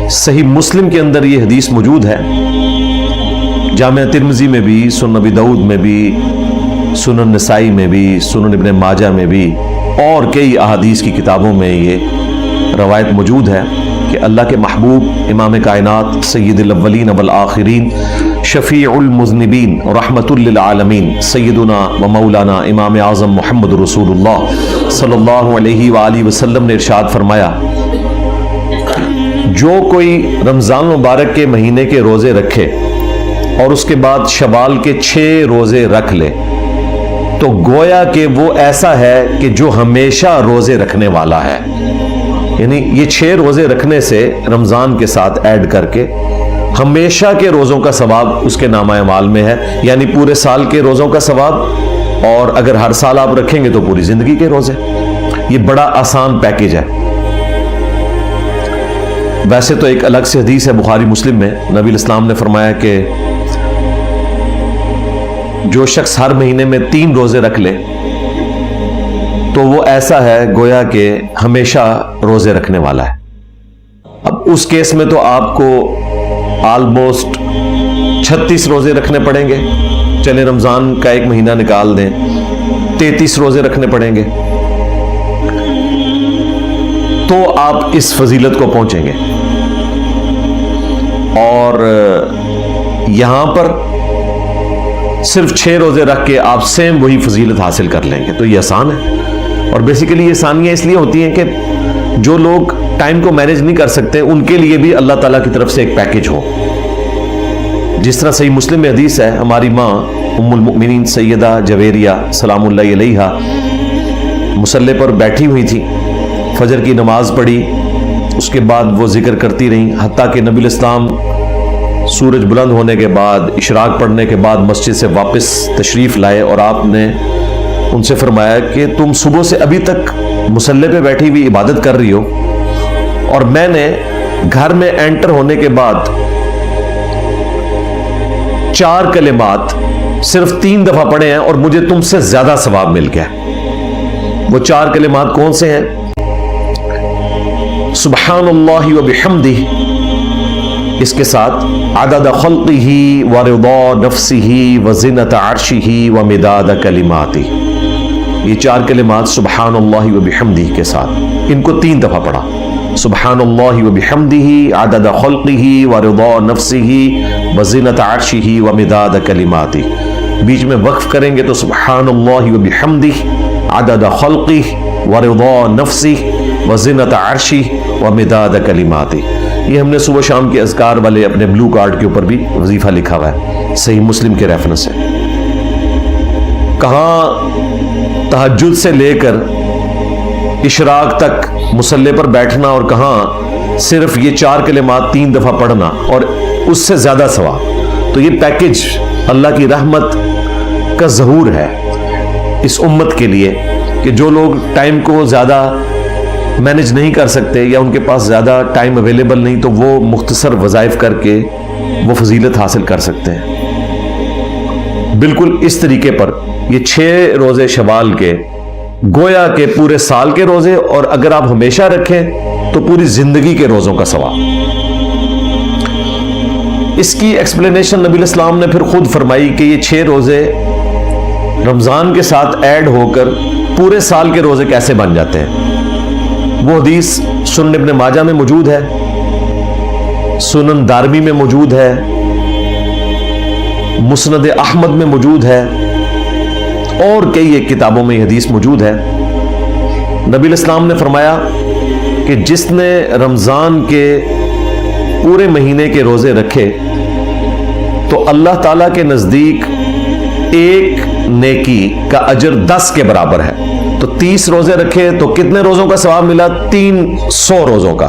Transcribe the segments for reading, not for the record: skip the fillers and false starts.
صحیح مسلم کے اندر یہ حدیث موجود ہے، جامع ترمذی میں بھی، سنن ابی داؤد میں بھی، سنن نسائی میں بھی، سنن ابن ماجہ میں بھی، اور کئی احادیث کی کتابوں میں یہ روایت موجود ہے کہ اللہ کے محبوب امام کائنات سید الاولین والآخرین شفیع المذنبین رحمت للعالمین سیدنا و مولانا امام اعظم محمد رسول اللہ صلی اللہ علیہ وآلہ وسلم نے ارشاد فرمایا، جو کوئی رمضان مبارک کے مہینے کے روزے رکھے اور اس کے بعد شوال کے 6 روزے رکھ لے تو گویا کہ وہ ایسا ہے کہ جو ہمیشہ روزے رکھنے والا ہے. یعنی یہ 6 روزے رکھنے سے رمضان کے ساتھ ایڈ کر کے ہمیشہ کے روزوں کا ثواب اس کے نامہ اعمال میں ہے، یعنی پورے سال کے روزوں کا ثواب، اور اگر ہر سال آپ رکھیں گے تو پوری زندگی کے روزے. یہ بڑا آسان پیکیج ہے. ویسے تو ایک الگ سے حدیث ہے بخاری مسلم میں، نبی الاسلام نے فرمایا کہ جو شخص ہر مہینے میں 3 روزے رکھ لے تو وہ ایسا ہے گویا کہ ہمیشہ روزے رکھنے والا ہے. اب اس کیس میں تو آپ کو آلموسٹ 36 روزے رکھنے پڑیں گے. چلے رمضان کا ایک مہینہ نکال دیں، 33 روزے رکھنے پڑیں گے تو آپ اس فضیلت کو پہنچیں گے. اور یہاں پر صرف 6 روزے رکھ کے آپ سیم وہی فضیلت حاصل کر لیں گے. تو یہ آسان ہے. اور بیسیکلی یہ آسانیاں اس لیے ہوتی ہیں کہ جو لوگ ٹائم کو مینیج نہیں کر سکتے ان کے لیے بھی اللہ تعالیٰ کی طرف سے ایک پیکیج ہو. جس طرح صحیح مسلم میں حدیث ہے، ہماری ماں ام المؤمنین سیدہ جویریہ سلام اللہ علیہا مصلی پر بیٹھی ہوئی تھی، فجر کی نماز پڑھی، اس کے بعد وہ ذکر کرتی رہیں حتیٰ کہ نبی الاسلام سورج بلند ہونے کے بعد اشراق پڑھنے کے بعد مسجد سے واپس تشریف لائے، اور آپ نے ان سے فرمایا کہ تم صبح سے ابھی تک مصلی پہ بیٹھی ہوئی عبادت کر رہی ہو، اور میں نے گھر میں انٹر ہونے کے بعد 4 کلمات صرف 3 دفعہ پڑھے ہیں اور مجھے تم سے زیادہ ثواب مل گیا. وہ 4 کلمات کون سے ہیں؟ سبحان اللہ و بحمدہ، اس کے ساتھ عدد خلقہ و رضا نفسہ و زنۃ عرشہ و مداد کلماتہ. یہ 4 کلمات سبحان اللہ و بحمدہ کے ساتھ ان کو 3 دفعہ پڑھا. سبحان اللہ و بحمدہ عدد خلقہ و رضا نفسہ و زنۃ عرشہ و مداد کلماتہ. بیچ میں وقف کریں گے تو سبحان اللہ و بحمدہ عدد خلقہ و رضا نفسہ و زنۃ عرشہ و مداد کلماتہ. یہ ہم نے صبح شام کے اذکار والے اپنے بلو کارڈ کے اوپر بھی وظیفہ لکھا ہوا ہے صحیح مسلم کے ریفرنس سے. کہاں تہجد سے لے کر اشراق تک مصلی پر بیٹھنا، اور کہاں صرف یہ 4 کلمات 3 دفعہ پڑھنا اور اس سے زیادہ ثواب. تو یہ پیکج اللہ کی رحمت کا ظہور ہے اس امت کے لیے کہ جو لوگ ٹائم کو زیادہ مینج نہیں کر سکتے یا ان کے پاس زیادہ ٹائم اویلیبل نہیں، تو وہ مختصر وظائف کر کے وہ فضیلت حاصل کر سکتے ہیں. بالکل اس طریقے پر یہ 6 روزے شوال کے گویا کہ پورے سال کے روزے، اور اگر آپ ہمیشہ رکھیں تو پوری زندگی کے روزوں کا ثواب. اس کی ایکسپلینیشن نبی الاسلام نے پھر خود فرمائی کہ یہ 6 روزے رمضان کے ساتھ ایڈ ہو کر پورے سال کے روزے کیسے بن جاتے ہیں. وہ حدیث سنن ابن ماجہ میں موجود ہے، سنن دارمی میں موجود ہے، مسند احمد میں موجود ہے، اور کئی ایک کتابوں میں یہ حدیث موجود ہے. نبی الاسلام نے فرمایا کہ جس نے رمضان کے پورے مہینے کے روزے رکھے تو اللہ تعالیٰ کے نزدیک ایک نیکی کا اجر 10 کے برابر ہے. تو 30 روزے رکھے تو کتنے روزوں کا ثواب ملا؟ 300 روزوں کا.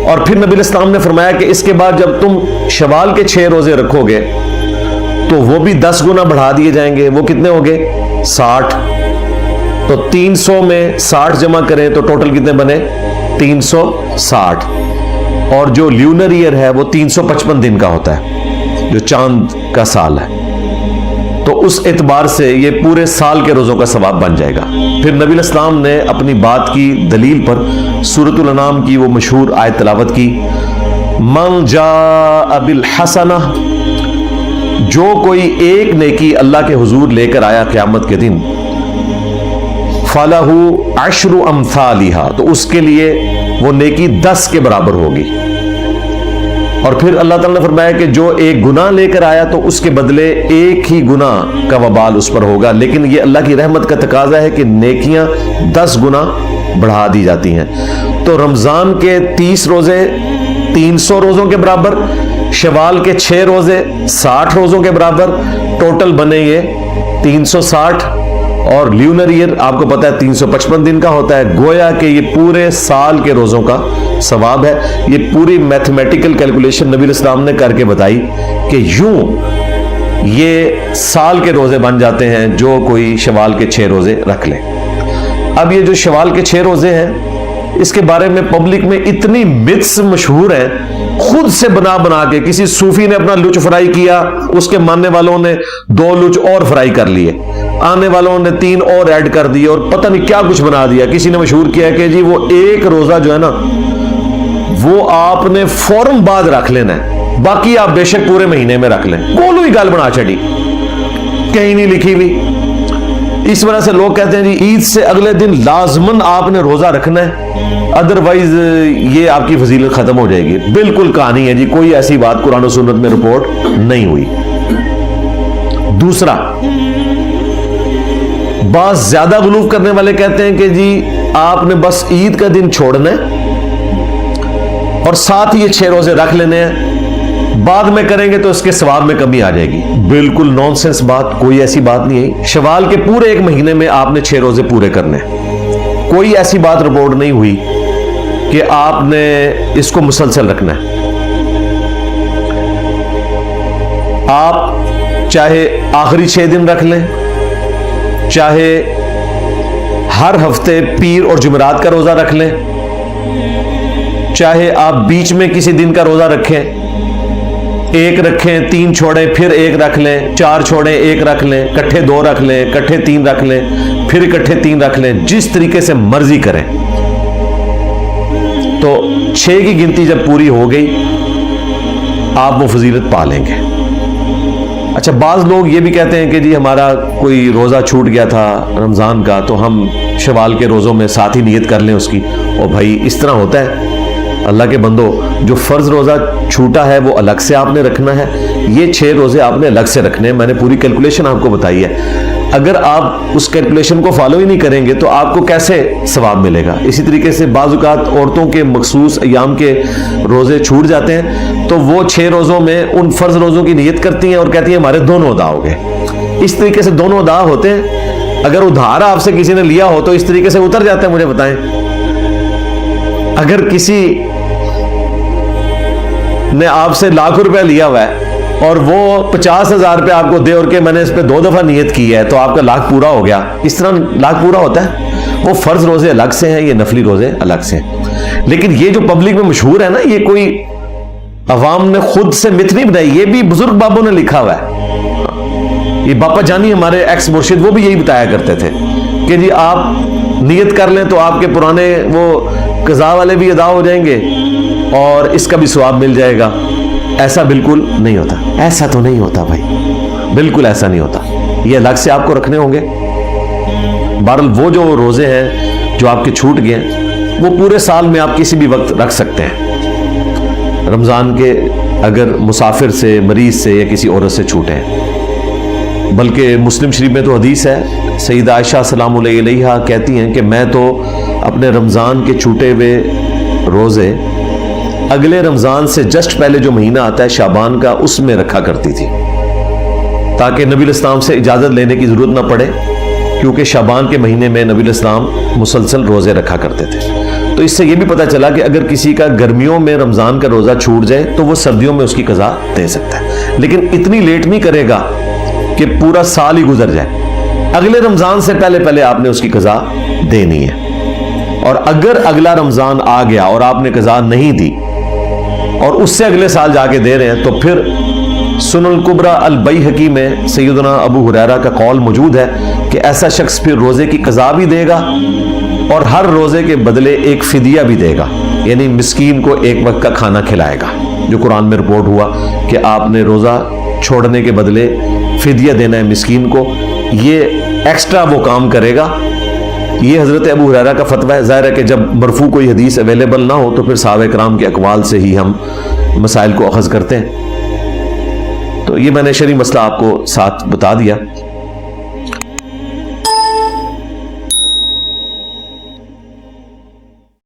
اور پھر نبی الاسلام نے فرمایا کہ اس کے بعد جب تم شوال کے 6 روزے رکھو گے تو وہ بھی 10 گنا بڑھا دیے جائیں گے. وہ کتنے ہو گئے؟ 60. تو 300 میں 60 جمع کریں تو ٹوٹل کتنے بنے؟ 360. اور جو لیونر ایئر ہے وہ 355 دن کا ہوتا ہے، جو چاند کا سال ہے. تو اس اعتبار سے یہ پورے سال کے روزوں کا ثواب بن جائے گا۔ پھر نبی علیہ السلام نے اپنی بات کی دلیل پر سورۃ الانعام کی وہ مشہور آیت تلاوت کی، من جاء بالحسنہ، جو کوئی ایک نیکی اللہ کے حضور لے کر آیا قیامت کے دن، فَلَهُ عَشْرُ أَمْثَالِهَا، تو اس کے لیے وہ نیکی 10 کے برابر ہوگی۔ اور پھر اللہ تعالیٰ نے فرمایا کہ جو ایک گناہ لے کر آیا تو اس کے بدلے ایک ہی گناہ کا وبال اس پر ہوگا، لیکن یہ اللہ کی رحمت کا تقاضا ہے کہ نیکیاں 10 گنا بڑھا دی جاتی ہیں۔ تو رمضان کے 30 روزے 300 روزوں کے برابر، شوال کے 6 روزے 60 روزوں کے برابر، ٹوٹل بنے یہ 360، اور لیونر ایئر آپ کو پتا ہے 355 دن کا ہوتا ہے، گویا کہ یہ پورے سال کے روزوں کا ثواب ہے۔ یہ پوری میتھمیٹیکل کیلکولیشن نبی علیہ السلام نے کر کے بتائی کہ یوں یہ سال کے روزے بن جاتے ہیں جو کوئی شوال کے 6 روزے رکھ لے۔ اب یہ جو شوال کے 6 روزے ہیں، اس کے بارے میں پبلک میں اتنی متس مشہور ہیں، خود سے بنا بنا کے کسی صوفی نے اپنا لچ فرائی کیا، اس کے ماننے والوں نے 2 لچ اور فرائی کر لیے، آنے والوں نے 3 اور ایڈ کر دیے، اور پتہ نہیں کیا کچھ بنا دیا۔ کسی نے مشہور کیا کہ جی وہ ایک روزہ جو ہے نا وہ آپ نے فوراً بعد رکھ لینا ہے، باقی آپ بے شک پورے مہینے میں رکھ لیں۔ گولو ہی گال بنا چڑی، کہیں نہیں لکھی ہوئی۔ اس وجہ سے لوگ کہتے ہیں جی عید سے اگلے دن لازماً آپ نے روزہ رکھنا ہے، ادروائز یہ آپ کی فضیلت ختم ہو جائے گی۔ بالکل کہانی ہے جی، کوئی ایسی بات قرآن و سنت میں رپورٹ نہیں ہوئی۔ دوسرا، بعض زیادہ غلو کرنے والے کہتے ہیں کہ جی آپ نے بس عید کا دن چھوڑنا ہے اور ساتھ ہی یہ 6 روزے رکھ لینے ہیں، بعد میں کریں گے تو اس کے ثواب میں کمی آ جائے گی۔ بالکل نان سینس بات، کوئی ایسی بات نہیں ہے۔ شوال کے پورے ایک مہینے میں آپ نے 6 روزے پورے کرنے ہیں، کوئی ایسی بات رپورٹ نہیں ہوئی کہ آپ نے اس کو مسلسل رکھنا ہے۔ آپ چاہے آخری 6 دن رکھ لیں، چاہے ہر ہفتے پیر اور جمعرات کا روزہ رکھ لیں، چاہے آپ بیچ میں کسی دن کا روزہ رکھیں، ایک رکھیں 3 چھوڑیں پھر ایک رکھ لیں، 4 چھوڑیں ایک رکھ لیں، کٹھے 2 رکھ لیں، کٹھے 3 رکھ لیں، پھر اکٹھے 3 رکھ لیں، جس طریقے سے مرضی کریں۔ تو 6 کی گنتی جب پوری ہو گئی آپ وہ فضیلت پا لیں گے۔ اچھا، بعض لوگ یہ بھی کہتے ہیں کہ جی ہمارا کوئی روزہ چھوٹ گیا تھا رمضان کا تو ہم شوال کے روزوں میں ساتھ ہی نیت کر لیں اس کی۔ اور بھائی اس طرح ہوتا ہے اللہ کے بندو، جو فرض روزہ چھوٹا ہے وہ الگ سے آپ نے رکھنا ہے، یہ 6 روزے آپ نے الگ سے رکھنے ہیں۔ میں نے پوری کیلکولیشن آپ کو بتائی ہے، اگر آپ اس کیلکولیشن کو فالو ہی نہیں کریں گے تو آپ کو کیسے ثواب ملے گا؟ اسی طریقے سے بعض اوقات عورتوں کے مخصوص ایام کے روزے چھوٹ جاتے ہیں تو وہ 6 روزوں میں ان فرض روزوں کی نیت کرتی ہیں اور کہتی ہیں ہمارے دونوں ادا ہو گئے۔ اس طریقے سے دونوں ادا ہوتے ہیں۔ اگر ادھار آپ سے کسی نے لیا ہو تو اس طریقے سے اتر جاتے ہیں، مجھے بتائیں۔ اگر کسی نے آپ سے لاکھ روپے لیا ہوا ہے اور وہ 50,000 روپے آپ کو دے اور کہ میں نے اس پہ 2 دفعہ نیت کی ہے تو آپ کا لاکھ پورا ہو گیا، اس طرح لاکھ پورا ہوتا ہے؟ وہ فرض روزے الگ سے ہیں، یہ نفلی روزے الگ سے ہیں۔ لیکن یہ جو پبلک میں مشہور ہے نا، یہ کوئی عوام نے خود سے مت نہیں بنائی، یہ بھی بزرگ بابوں نے لکھا ہوا ہے۔ یہ باپا جانی ہمارے ایکس مرشد وہ بھی یہی بتایا کرتے تھے کہ جی آپ نیت کر لیں تو آپ کے پرانے وہ قضا والے بھی ادا ہو جائیں گے اور اس کا بھی ثواب مل جائے گا۔ ایسا بالکل نہیں ہوتا، ایسا تو نہیں ہوتا بھائی، بالکل ایسا نہیں ہوتا، یہ الگ سے آپ کو رکھنے ہوں گے۔ بہرحال وہ جو روزے ہیں جو آپ کے چھوٹ گئے ہیں وہ پورے سال میں آپ کسی بھی وقت رکھ سکتے ہیں۔ رمضان کے اگر مسافر سے، مریض سے یا کسی عورت سے چھوٹے ہیں، بلکہ مسلم شریف میں تو حدیث ہے، سیدہ عائشہ سلام اللہ علیہا کہتی ہیں کہ میں تو اپنے رمضان کے چھوٹے ہوئے روزے اگلے رمضان سے جسٹ پہلے جو مہینہ آتا ہے شعبان کا، اس میں رکھا کرتی تھی تاکہ نبی علیہ السلام سے اجازت لینے کی ضرورت نہ پڑے، کیونکہ شعبان کے مہینے میں نبی علیہ السلام مسلسل روزے رکھا کرتے تھے۔ تو اس سے یہ بھی پتہ چلا کہ اگر کسی کا گرمیوں میں رمضان کا روزہ چھوٹ جائے تو وہ سردیوں میں اس کی قضا دے سکتا ہے، لیکن اتنی لیٹ نہیں کرے گا کہ پورا سال ہی گزر جائے۔ اگلے رمضان سے پہلے پہلے آپ نے اس کی قضا دینی ہے، اور اگر اگلا رمضان آ گیا اور آپ نے قضا نہیں دی اور اس سے اگلے سال جا کے دے رہے ہیں تو پھر سنن الکبری البیہقی میں سیدنا ابو ہریرہ کا قول موجود ہے کہ ایسا شخص پھر روزے کی قضا بھی دے گا اور ہر روزے کے بدلے ایک فدیہ بھی دے گا، یعنی مسکین کو ایک وقت کا کھانا کھلائے گا، جو قرآن میں رپورٹ ہوا کہ آپ نے روزہ چھوڑنے کے بدلے فدیہ دینا ہے مسکین کو، یہ ایکسٹرا وہ کام کرے گا۔ یہ حضرت ابو ہریرہ کا فتویٰ ہے۔ ظاہر ہے کہ جب مرفوع کوئی حدیث اویلیبل نہ ہو تو پھر صحابہ کرام کے اقوال سے ہی ہم مسائل کو اخذ کرتے ہیں۔ تو یہ میں نے شرعی مسئلہ آپ کو ساتھ بتا دیا۔